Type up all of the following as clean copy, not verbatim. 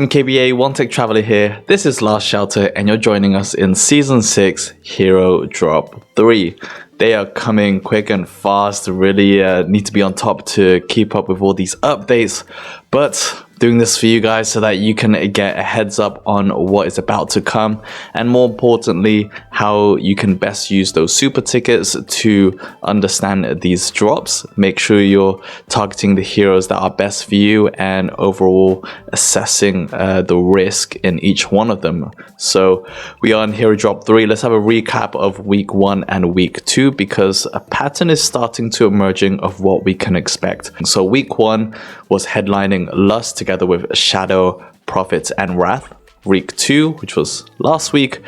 Team KBA, One Tech Traveler here. This is Last Shelter and you're joining us in Season 6 Hero Drop 3. They are coming quick and fast, really need to be on top to keep up with all these updates. But doing this for you guys so that you can get a heads up on what is about to come, and more importantly, how you can best use those super tickets to understand these drops. Make sure you're targeting the heroes that are best for you and overall assessing the risk in each one of them. So we are in Hero Drop 3. Let's have a recap of week 1 and week 2 because a pattern is starting to emerging of what we can expect. So week 1 was headlining Lust together with Shadow, Prophet and Wrath. Week 2, which was last week,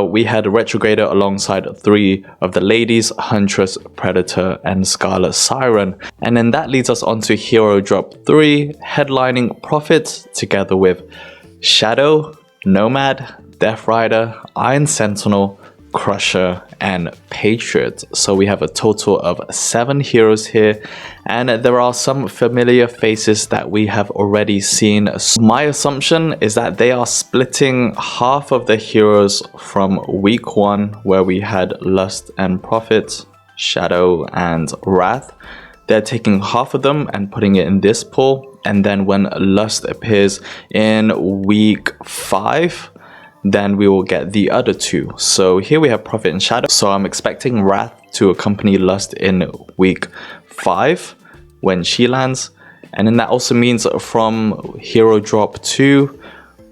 we had Retrograder alongside 3 of the ladies, Huntress, Predator and Scarlet Siren. And then that leads us on to Hero Drop 3, headlining Prophet together with Shadow, Nomad, Death Rider, Iron Sentinel, Crusher and Patriot. So we have a total of 7 heroes here, and there are some familiar faces that we have already seen. My assumption is that they are splitting half of the heroes from week 1 where we had Lust and Prophet, Shadow and Wrath. They're taking half of them and putting it in this pool, and then when Lust appears in week 5, then we will get the other 2. So here we have Prophet and Shadow. So I'm expecting Wrath to accompany Lust in week 5 when she lands. And then that also means from Hero Drop 2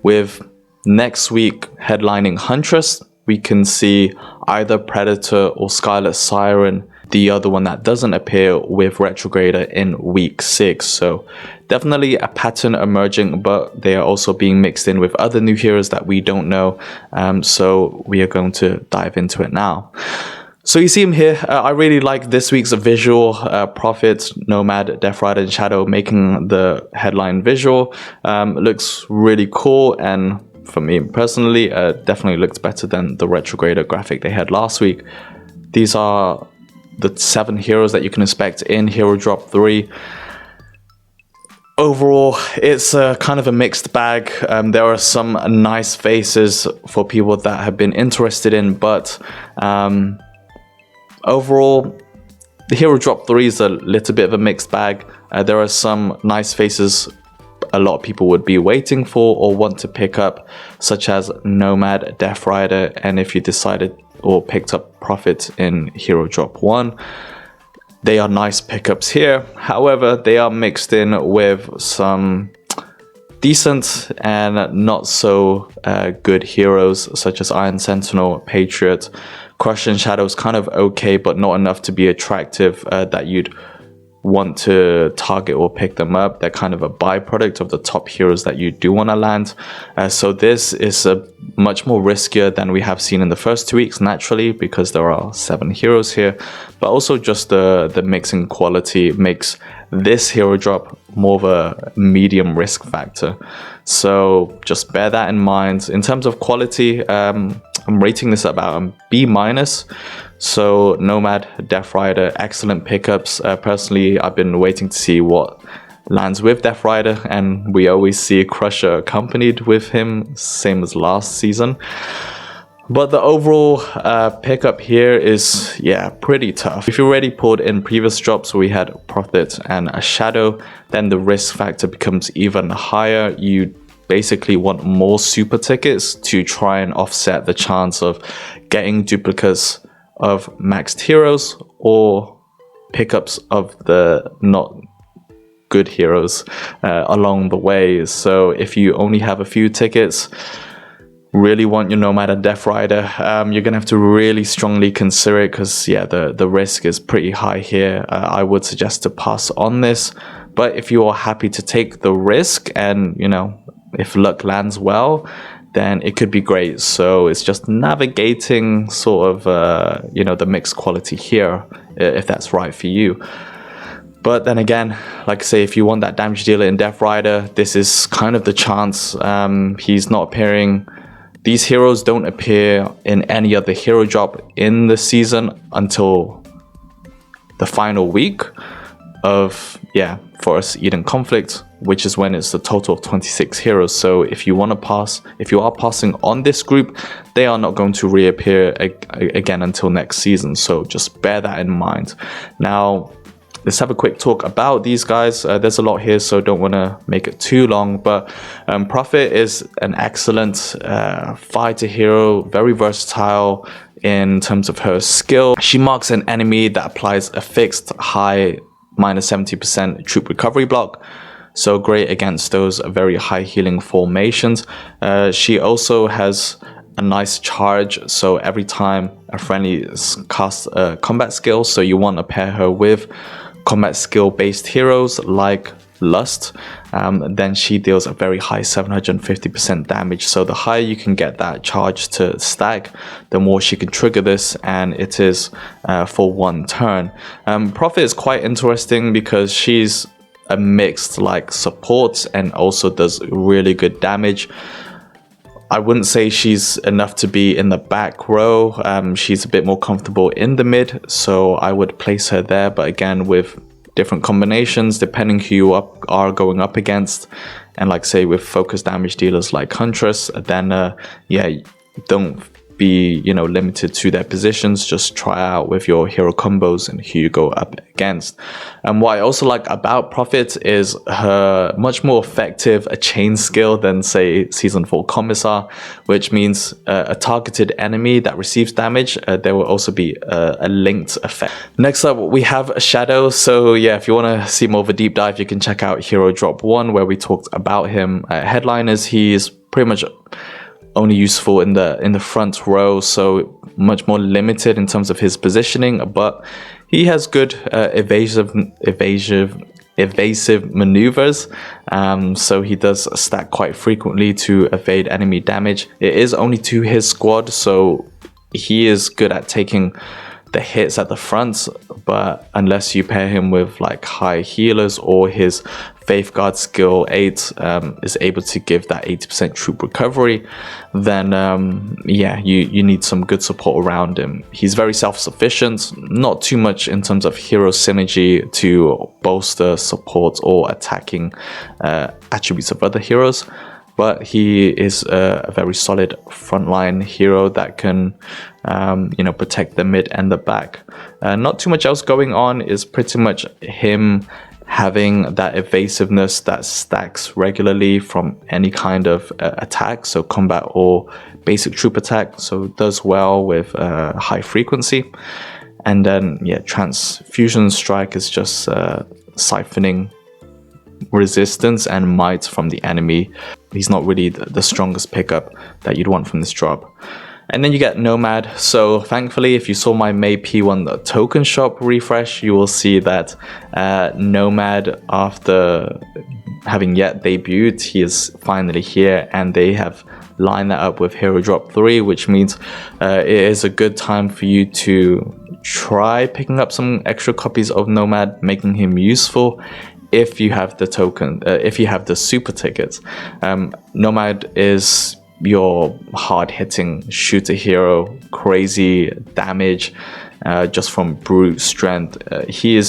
with next week headlining Huntress, we can see either Predator or Scarlet Siren, the other one that doesn't appear, with Retrograder in week 6. So definitely a pattern emerging, but they are also being mixed in with other new heroes that we don't know. So we are going to dive into it now. So you see him here. I really like this week's visual. Prophet, Nomad, Death Rider and Shadow making the headline visual. Looks really cool, and for me personally, definitely looks better than the Retrograder graphic they had last week. These are the 7 heroes that you can expect in Hero Drop 3. Overall, it's kind of a mixed bag. There are some nice faces for people that have been interested in, but overall, the Hero Drop 3 is a little bit of a mixed bag. There are some nice faces a lot of people would be waiting for or want to pick up, such as Nomad, Death Rider, and if you decided or picked up Prophet in Hero Drop 1, they are nice pickups here. However, they are mixed in with some decent and not so good heroes, such as Iron Sentinel, Patriot. Crush and Shadow is kind of okay, but not enough to be attractive that you'd want to target or pick them up. They're kind of a byproduct of the top heroes that you do want to land. So this is a much more riskier than we have seen in the first 2 weeks, naturally, because there are 7 heroes here, but also just the mixing quality makes this hero drop more of a medium risk factor. So just bear that in mind. In terms of quality, I'm rating this about a B-. So Nomad, Death Rider, excellent pickups. Personally, I've been waiting to see what lands with Death Rider, and we always see Crusher accompanied with him, same as last season. But the overall pickup here is, yeah, pretty tough. If you already pulled in previous drops where we had Prophet and a Shadow, then the risk factor becomes even higher. You basically want more super tickets to try and offset the chance of getting duplicates of maxed heroes or pickups of the not good heroes along the way. So if you only have a few tickets, really want your Nomad and Death Rider, you're gonna have to really strongly consider it, because yeah, the risk is pretty high here. I would suggest to pass on this, but if you are happy to take the risk and, you know, if luck lands well, then it could be great. So it's just navigating sort of, you know, the mixed quality here, if that's right for you. But then again, like I say, if you want that damage dealer in Death Rider, this is kind of the chance. He's not appearing. These heroes don't appear in any other hero drop in the season until the final week. of, yeah, Forest Eden conflict, which is when it's a total of 26 heroes. So if you are passing on this group, they are not going to reappear again until next season. So just bear that in mind. Now, let's have a quick talk about these guys. There's a lot here, so don't want to make it too long. But Prophet is an excellent fighter hero, very versatile in terms of her skill. She marks an enemy that applies a fixed high minus 70% troop recovery block. So great against those very high healing formations. She also has a nice charge, so every time a friendly casts a combat skill, so you want to pair her with combat skill based heroes like Lust, then she deals a very high 750% damage. So the higher you can get that charge to stack, the more she can trigger this, and it is for one turn. Prophet is quite interesting because she's a mixed like support and also does really good damage. I wouldn't say she's enough to be in the back row. She's a bit more comfortable in the mid, so I would place her there. But again, with different combinations, depending who you are going up against, and like say with focus damage dealers like Huntress, then yeah, don't be limited to their positions. Just try out with your hero combos and who you go up against. And what I also like about Prophet is her much more effective chain skill than say Season 4 Commissar, which means a targeted enemy that receives damage, there will also be a linked effect. Next up we have Shadow. So yeah, if you want to see more of a deep dive, you can check out Hero Drop 1 where we talked about him. Headliners, he is pretty much only useful in the front row, so much more limited in terms of his positioning, but he has good evasive maneuvers, so he does stack quite frequently to evade enemy damage. It is only to his squad, so he is good at taking the hits at the front, but unless you pair him with like high healers or his Faith Guard skill 8 is able to give that 80% troop recovery, then yeah, you need some good support around him. He's very self-sufficient, not too much in terms of hero synergy to bolster support or attacking attributes of other heroes, but he is a very solid frontline hero that can protect the mid and the back. Not too much else going on, is pretty much him having that evasiveness that stacks regularly from any kind of attack, so combat or basic troop attack, so does well with high frequency. And then yeah, Transfusion Strike is just siphoning resistance and might from the enemy. He's not really the strongest pickup that you'd want from this drop. And then you get Nomad. So thankfully, if you saw my May P1 token shop refresh, you will see that Nomad, after having yet debuted, he is finally here, and they have lined that up with Hero Drop 3, which means it is a good time for you to try picking up some extra copies of Nomad, making him useful if you have the token, if you have the super tickets. Nomad is your hard-hitting shooter hero, crazy damage just from brute strength. He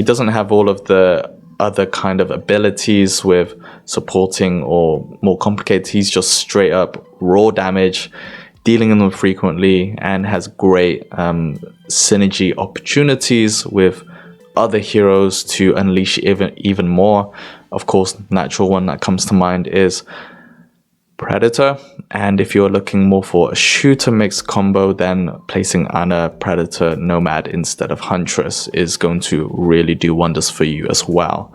doesn't have all of the other kind of abilities with supporting or more complicated. He's just straight up raw damage, dealing them frequently, and has great synergy opportunities with other heroes to unleash even more. Of course, natural one that comes to mind is Predator, and if you're looking more for a shooter mix combo, then placing Ana, Predator, Nomad instead of Huntress is going to really do wonders for you as well.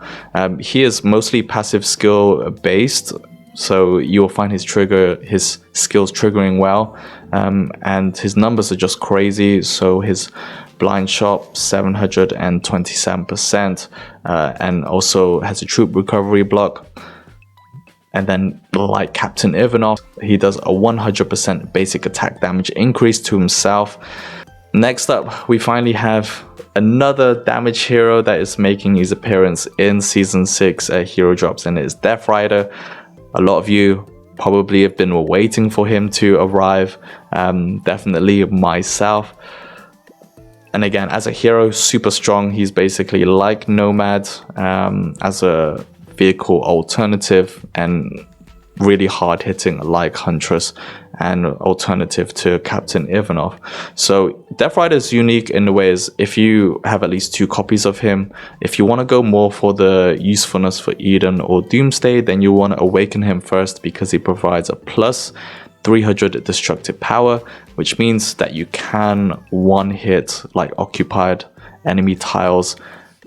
He is mostly passive skill based, so you'll find his skills triggering well, and his numbers are just crazy. So his blind shot 727%, and also has a troop recovery block. And then, like Captain Ivanov, he does a 100% basic attack damage increase to himself. Next up, we finally have another damage hero that is making his appearance in Season 6 Hero Drops, and it is Death Rider. A lot of you probably have been waiting for him to arrive, definitely myself. And again, as a hero, super strong. He's basically like Nomad as a vehicle alternative, and really hard hitting like Huntress and alternative to Captain Ivanov. So Death Rider is unique in the ways if you have at least 2 copies of him, if you want to go more for the usefulness for Eden or Doomsday, then you want to awaken him first, because he provides a plus 300 destructive power, which means that you can one hit like occupied enemy tiles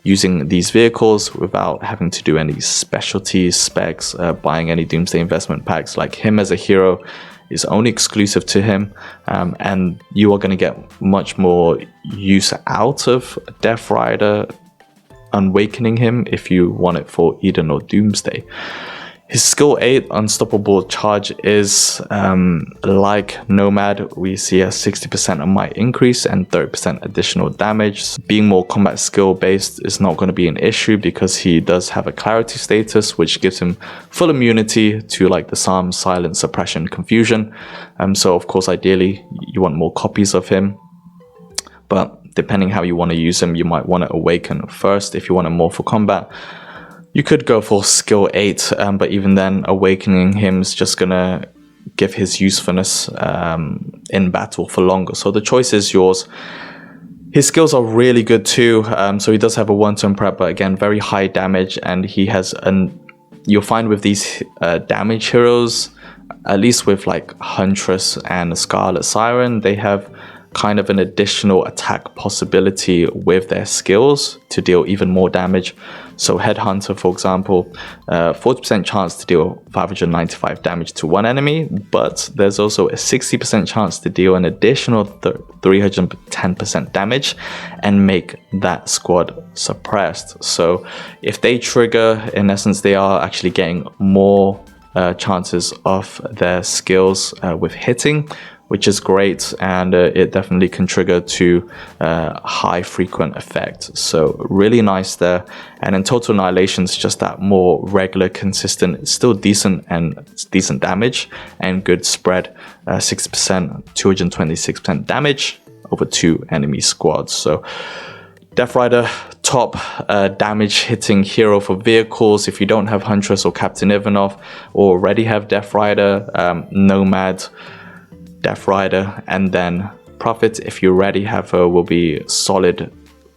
using these vehicles without having to do any specialty specs, buying any Doomsday investment packs. Like him as a hero is only exclusive to him, and you are going to get much more use out of Death Rider awakening him if you want it for Eden or Doomsday. His skill 8 unstoppable charge is like Nomad. We see a 60% of might increase and 30% additional damage. Being more combat skill based is not going to be an issue, because he does have a clarity status which gives him full immunity to like disarm, silence, suppression, confusion. So of course ideally you want more copies of him, but depending how you want to use him, you might want to awaken first. If you want him more for combat, you could go for skill 8, but even then, awakening him is just gonna give his usefulness in battle for longer. So the choice is yours. His skills are really good too. So he does have a 1-turn prep, but again, very high damage, and he has you'll find with these damage heroes, at least with like Huntress and Scarlet Siren, they have kind of an additional attack possibility with their skills to deal even more damage. So Headhunter, for example, 40% chance to deal 595 damage to one enemy, but there's also a 60% chance to deal an additional 310% damage and make that squad suppressed. So if they trigger, in essence, they are actually getting more chances of their skills with hitting, which is great, and it definitely can trigger to high frequent effect. So really nice there. And in Total Annihilation, it's just that more regular, consistent, it's still decent and decent damage and good spread, 6%, 226% damage over 2 enemy squads. So Death Rider, top damage hitting hero for vehicles. If you don't have Huntress or Captain Ivanov, or already have Death Rider, Nomad, Death Rider, and then Prophet, if you already have her, will be solid,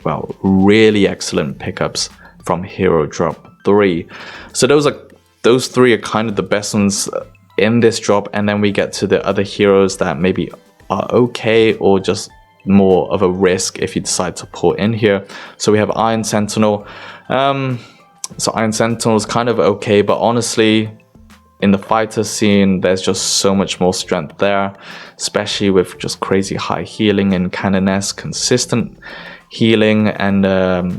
well, really excellent pickups from Hero Drop 3. So those 3 are kind of the best ones in this drop, and then we get to the other heroes that maybe are okay or just more of a risk if you decide to pull in here. So we have Iron Sentinel. So Iron Sentinel is kind of okay, but honestly, in the fighter scene, there's just so much more strength there, especially with just crazy high healing and Canoness, consistent healing and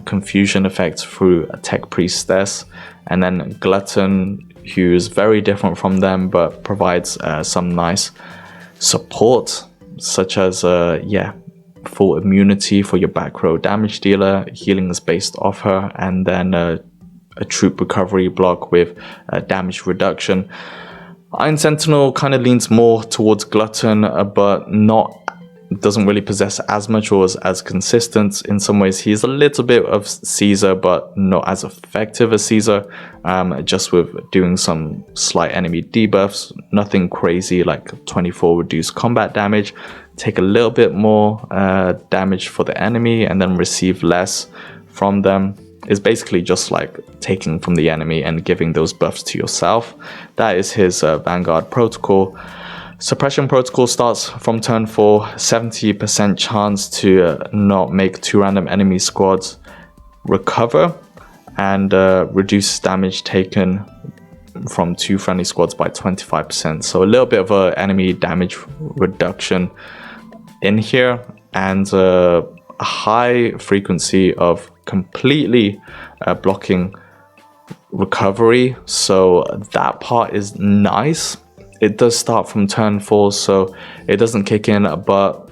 confusion effects through a Tech Priestess. And then Glutton, who is very different from them, but provides some nice support, such as, full immunity for your back row damage dealer. Healing is based off her, and then a troop recovery block with damage reduction. Iron Sentinel kind of leans more towards Glutton, but doesn't really possess as much or is as consistent. In some ways, he's a little bit of Caesar, but not as effective as Caesar, just with doing some slight enemy debuffs. Nothing crazy, like 24 reduced combat damage, take a little bit more damage for the enemy and then receive less from them. Is basically just like taking from the enemy and giving those buffs to yourself. That is his Vanguard protocol. Suppression protocol starts from turn 4, 70% chance to not make 2 random enemy squads recover, and reduces damage taken from 2 friendly squads by 25%. So a little bit of a enemy damage reduction in here, and a high frequency of completely blocking recovery. So that part is nice. It does start from turn 4, so it doesn't kick in, but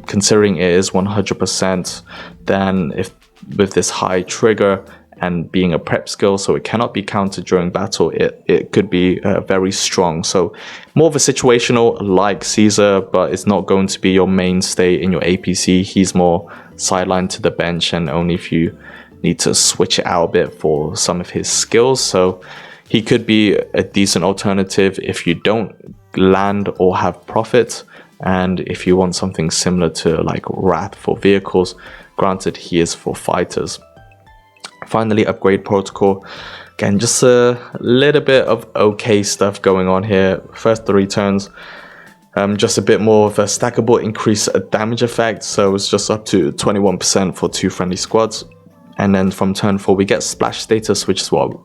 considering it is 100%, then if with this high trigger and being a prep skill, so it cannot be countered during battle, it could be very strong. So more of a situational like Caesar, but it's not going to be your mainstay in your APC. He's more sidelined to the bench, and only if you need to switch it out a bit for some of his skills. So he could be a decent alternative if you don't land or have profit, and if you want something similar to like Wrath for vehicles. Granted, he is for fighters. Finally, upgrade protocol. Again, just a little bit of okay stuff going on here. First 3 turns, just a bit more of a stackable increase damage effect, so it's just up to 21% for 2 friendly squads. And then from turn 4 we get splash status, which is what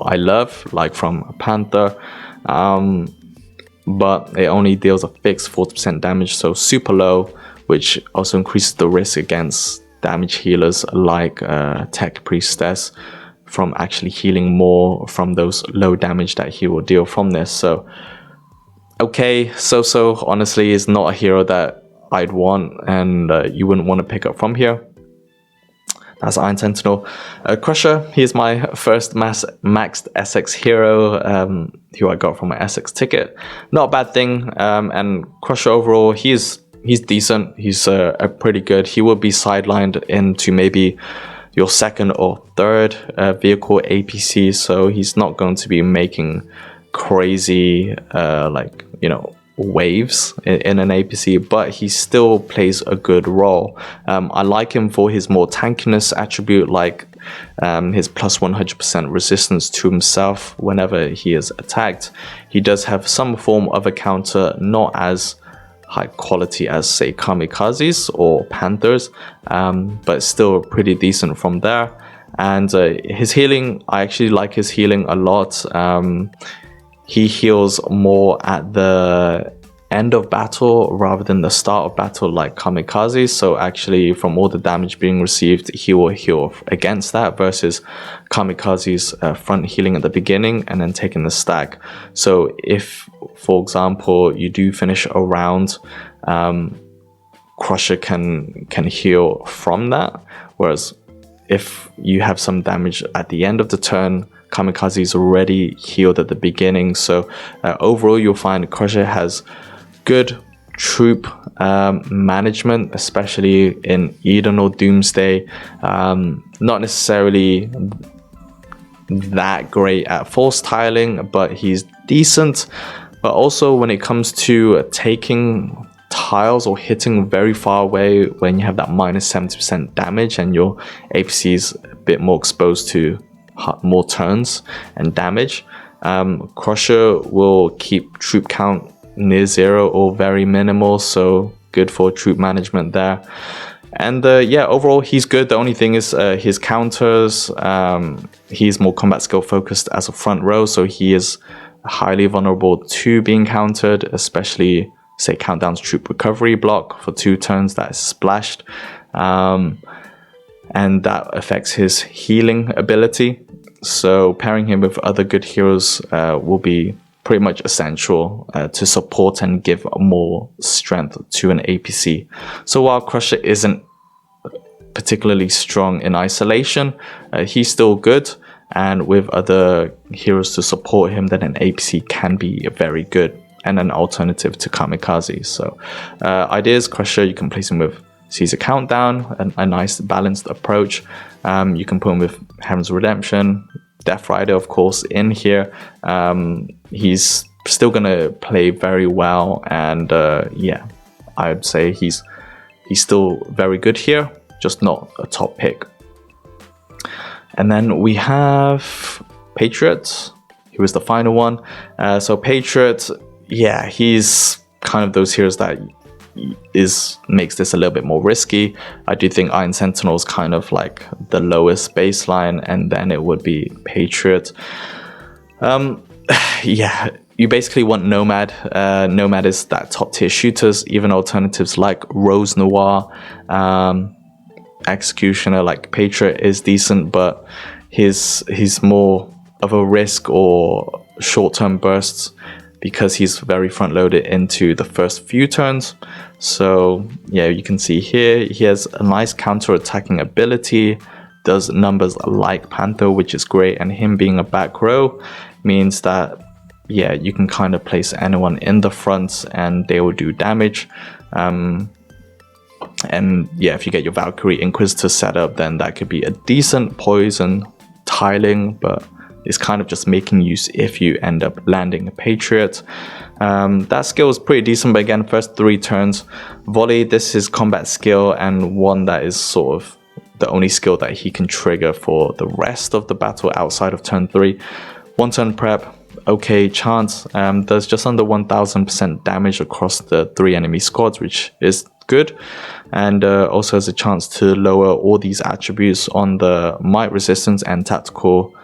I love, like from Panther, but it only deals a fixed 40% damage, so super low, which also increases the risk against damage healers like Tech Priestess from actually healing more from those low damage that he will deal from this. So okay, so honestly is not a hero that I'd want, and you wouldn't want to pick up from here. That's Iron Sentinel. Crusher, he's my first maxed Essex hero, who I got from my Essex ticket. Not a bad thing, and Crusher overall, he's decent. He's pretty good. He will be sidelined into maybe your 2nd or 3rd vehicle APC, so he's not going to be making crazy like, you know, waves in an APC, but he still plays a good role. I like him for his more tankiness attribute, like his plus 100% resistance to himself whenever he is attacked. He does have some form of a counter, not as high quality as say Kamikazes or Panthers, but still pretty decent from there. And his healing, I actually like his healing a lot. He heals more at the end of battle rather than the start of battle like Kamikaze, so actually from all the damage being received he will heal against that, versus Kamikaze's front healing at the beginning and then taking the stack. So if, for example, you do finish a round, Crusher can heal from that, whereas if you have some damage at the end of the turn, Kamikaze is already healed at the beginning. So overall you'll find Crusher has good troop management, especially in Eden or Doomsday. Not necessarily that great at force tiling, but he's decent. But also when it comes to taking tiles or hitting very far away, when you have that minus 70% damage and your APC is a bit more exposed to more turns and damage, Crusher will keep troop count near 0 or very minimal, so good for troop management there. And yeah, overall he's good. The only thing is his counters, he's more combat skill focused as a front row, so he is highly vulnerable to being countered, especially say Countdown's troop recovery block for 2 turns that is splashed, and that affects his healing ability. So pairing him with other good heroes will be pretty much essential to support and give more strength to an APC. So while Crusher isn't particularly strong in isolation, he's still good, and with other heroes to support him, then an APC can be very good and an alternative to Kamikaze. So ideas, Crusher, you can place him with Caesar Countdown, a nice balanced approach. You can put him with Heaven's Redemption, Death Rider, of course, in here. He's still gonna play very well, and yeah, I would say he's still very good here, just not a top pick. And then we have Patriot, who is the final one. So Patriot, yeah, he's kind of those heroes that makes this a little bit more risky. I do think Iron Sentinel is kind of like the lowest baseline, and then it would be Patriot. Yeah, you basically want Nomad. Nomad is that top tier shooters. Even alternatives like Rose Noir, Executioner like Patriot is decent, but he's more of a risk or short-term bursts because he's very front-loaded into the first few turns. So yeah, you can see here he has a nice counter-attacking ability, does numbers like Panther, which is great, and him being a back row means that yeah, you can kind of place anyone in the front and they will do damage. And yeah, if you get your Valkyrie Inquisitor set up, then that could be a decent poison tiling, but it's kind of just making use if you end up landing a Patriot. That skill is pretty decent, but again, first 3 turns. Volley, this is combat skill and one that is sort of the only skill that he can trigger for the rest of the battle outside of turn 3. 1 turn prep, okay chance, does just under 1000% damage across the 3 enemy squads, which is good, and also has a chance to lower all these attributes on the might, resistance and tactical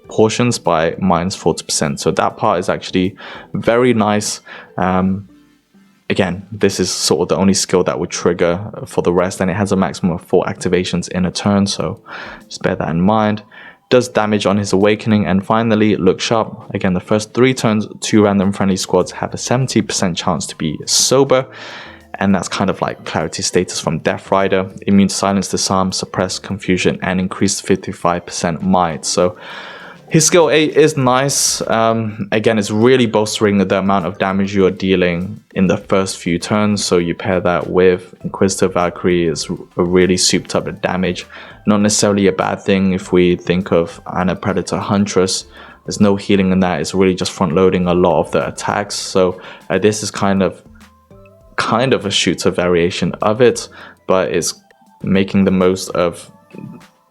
portions by -40%. So that part is actually very nice. Again, this is sort of the only skill that would trigger for the rest, and it has a maximum of 4 activations in a turn, so just bear that in mind. Does damage on his awakening. And finally, look sharp. Again, the first 3 turns, 2 random friendly squads have a 70% chance to be sober, and that's kind of like clarity status from Death Rider. Immune to silence, disarm, suppress, confusion, and increased 55% might. So his skill 8 is nice. Again, it's really bolstering the amount of damage you are dealing in the first few turns. So you pair that with Inquisitor Valkyrie, is a really souped up damage. Not necessarily a bad thing if we think of Anna Predator Huntress. There's no healing in that. It's really just front loading a lot of the attacks. So this is kind of a shooter variation of it, but it's making the most of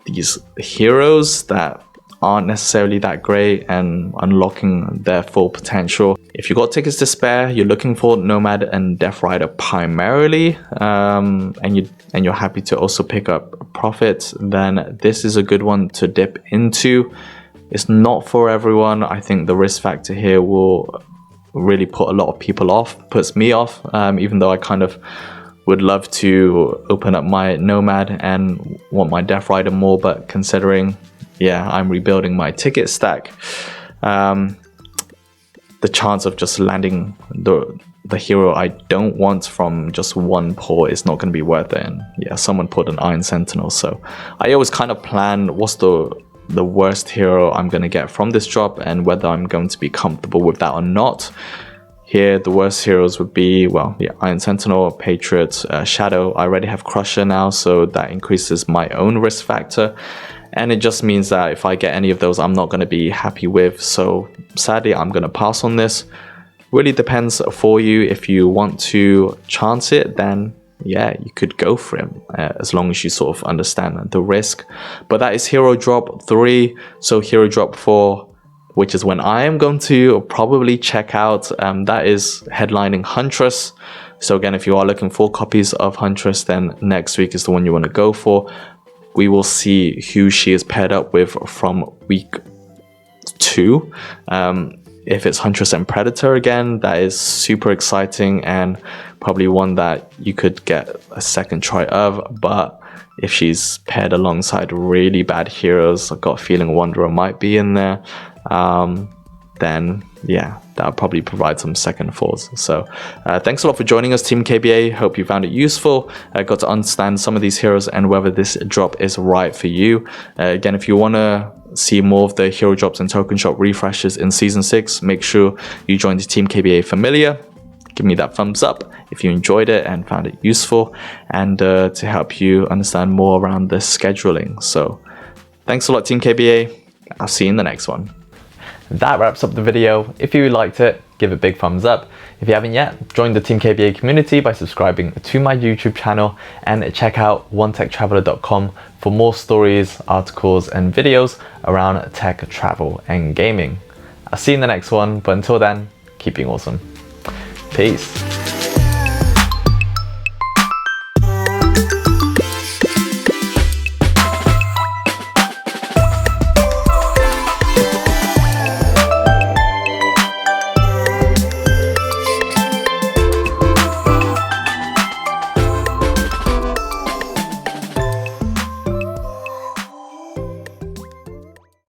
these heroes that aren't necessarily that great and unlocking their full potential. If you got tickets to spare, you're looking for Nomad and Death Rider primarily, and you're happy to also pick up Profit, then this is a good one to dip into. It's not for everyone. I think the risk factor here will really put a lot of people off, puts me off, even though I kind of would love to open up my Nomad and want my Death Rider more, but considering, yeah, I'm rebuilding my ticket stack, the chance of just landing the hero I don't want from just one pull is not going to be worth it. And yeah, someone put an Iron Sentinel, so I always kind of plan what's the worst hero I'm going to get from this drop and whether I'm going to be comfortable with that or not. Here, the worst heroes would be, well, yeah, Iron Sentinel, Patriot, Shadow. I already have Crusher now, so that increases my own risk factor. And it just means that if I get any of those, I'm not going to be happy with. So sadly, I'm going to pass on this. Really depends for you. If you want to chance it, then yeah, you could go for him, as long as you sort of understand the risk. But that is Hero Drop 3. So Hero Drop 4, which is when I am going to probably check out, that is headlining Huntress. So again, if you are looking for copies of Huntress, then next week is the one you want to go for. We will see who she is paired up with from week 2. If it's Huntress and Predator again, that is super exciting and probably one that you could get a second try of. But if she's paired alongside really bad heroes, I've got a feeling Wanderer might be in there, then yeah, that'll probably provide some second thoughts. So thanks a lot for joining us, Team KBA. Hope you found it useful. Got to understand some of these heroes and whether this drop is right for you. Again, if you want to see more of the hero drops and token shop refreshes in Season 6, make sure you join the Team KBA Familiar. Give me that thumbs up if you enjoyed it and found it useful, and to help you understand more around the scheduling. So thanks a lot, Team KBA. I'll see you in the next one. That wraps up the video. If you liked it, give it a big thumbs up. If you haven't yet, join the Team KBA community by subscribing to my YouTube channel, and check out onetechtraveler.com for more stories, articles, and videos around tech, travel, and gaming. I'll see you in the next one, but until then, keep being awesome. Peace.